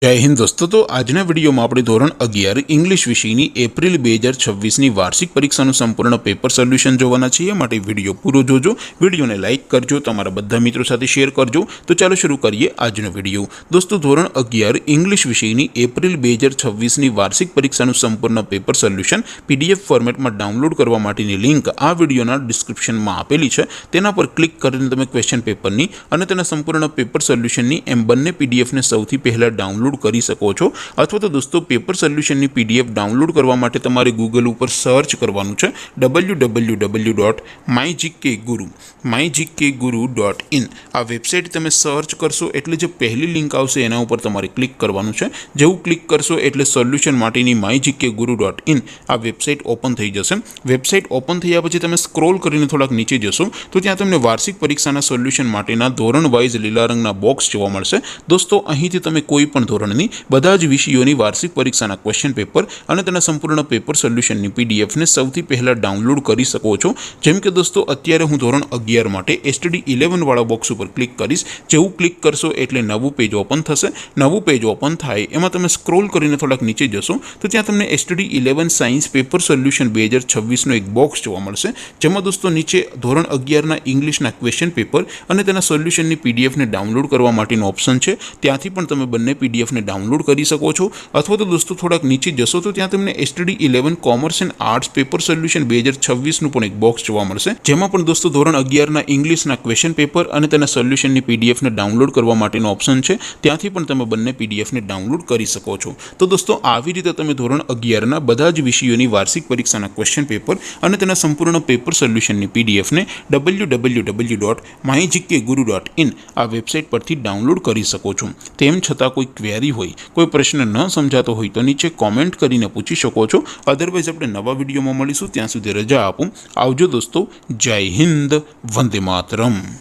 जय हिंद दोस्तों। तो आजना विडियो में આપણે ધોરણ 11 इंग्लिश વિષયની એપ્રિલ 2026ની વાર્ષિક પરીક્ષાનું સંપૂર્ણ પેપર સોલ્યુશન જોવાના છીએ। માટે વિડિયો પૂરો જોજો, વિડિયોને લાઈક કરજો, તમારા બધા મિત્રો સાથે શેર કરજો। તો ચાલો શરૂ કરીએ આજનો વિડિયો। દોસ્તો ધોરણ 11 इंग्लिश વિષયની એપ્રિલ 2026ની વાર્ષિક પરીક્ષાનું સંપૂર્ણ પેપર સોલ્યુશન પીડીએફ ફોર્મેટમાં ડાઉનલોડ કરવા માટેની લિંક આ વિડિયોના ડિસ્ક્રિપ્શનમાં આપેલી છે। તેના પર ક્લિક કરીને તમે ક્વેશ્ચન પેપરની અને તેના સંપૂર્ણ પેપર સોલ્યુશનની એમ બંને પીડીએફને સૌથી પહેલા ડાઉનલોડ કરી શકો છો। अथवा तो दोस्तों पेपर सोल्यूशन ની पीडीएफ डाउनलॉड करवा माटे तमारे गूगल पर सर्च करवानुं छे www.mygkguru.in। आ वेबसाइट तमे सर्च करशो एटले जे पहली लिंक आवशे एना उपर तमारे क्लिक करवानुं छे। जेवुं क्लिक करशो एटले सोल्यूशन माटेनी mygkguru.in आ वेबसाइट ओपन थई जशे। वेबसाइट ओपन थया पछी तमे स्क्रॉल करीने थोड़ाक नीचे जशो तो त्यां तमने वार्षिक परीक्षाना सोल्यूशन माटेना धोरण वाइज लीला रंगना बॉक्स जोवा मळशे। दोस्तों અહીંથી તમે કોઈ પણ ધોરણની બધા જ વિષયોની વાર્ષિક પરીક્ષાના ક્વેશ્ચન પેપર અને તેના સંપૂર્ણ પેપર સોલ્યુશનની પીડીએફને સૌથી પહેલા ડાઉનલોડ કરી શકો છો। જેમ કે દોસ્તો અત્યારે હું ધોરણ 11 માટે એસટીડી 11 વાળા બોક્સ ઉપર ક્લિક કરીશ। જેવું ક્લિક કરશો એટલે નવું પેજ ઓપન થશે। નવું પેજ ઓપન થાય એમાં તમે સ્ક્રોલ કરીને થોડાક નીચે જશો તો ત્યાં તમને એસટીડી 11 સાયન્સ પેપર સોલ્યુશન 2026 નો એક બોક્સ જોવા મળશે। જેમાં દોસ્તો નીચે ધોરણ 11 ના ઇંગ્લિશના ક્વેશ્ચન પેપર અને તેના સોલ્યુશનની પીડીએફને ડાઉનલોડ કરવા માટેનો ઓપ્શન છે। ત્યાંથી પણ તમે બંને पीडीएफ ने डाउनलॉड कर सको छो। अथवा तो दोस्तों थोड़ा नीचे जशो तो त्यां तमने STD 11 commerce and arts paper solution 2026 નું પણ એક બોક્સ જોવા મળશે। જેમાં પણ દોસ્તો ધોરણ 11 ના ઇંગ્લિશના ક્વેશ્ચન પેપર અને તેના સોલ્યુશનની પીડીએફ ને ડાઉનલોડ કરવા માટેનો ઓપ્શન છે। ત્યાંથી પણ તમે બંને પીડીએફ ને ડાઉનલોડ કરી શકો છો। તો દોસ્તો આવી રીતે તમે ધોરણ 11 ના બધા જ વિષયોની વાર્ષિક પરીક્ષાના ક્વેશ્ચન પેપર અને તેના સંપૂર્ણ પેપર સોલ્યુશનની પીડીએફ ને www.mygkguru.in આ વેબસાઇટ પરથી ડાઉનલોડ કરી શકો છો। તેમ છતાં कोई क्वेरी होय, कोई प्रश्न न समझातो होय तो नीचे कॉमेंट करीने पूछी शको छो। अदरवाइज अपने नवा विडियो में मळीशुं, त्यां सुधी रजा आपो। आवजो दोस्तों। जय हिंद, वंदे मातरम।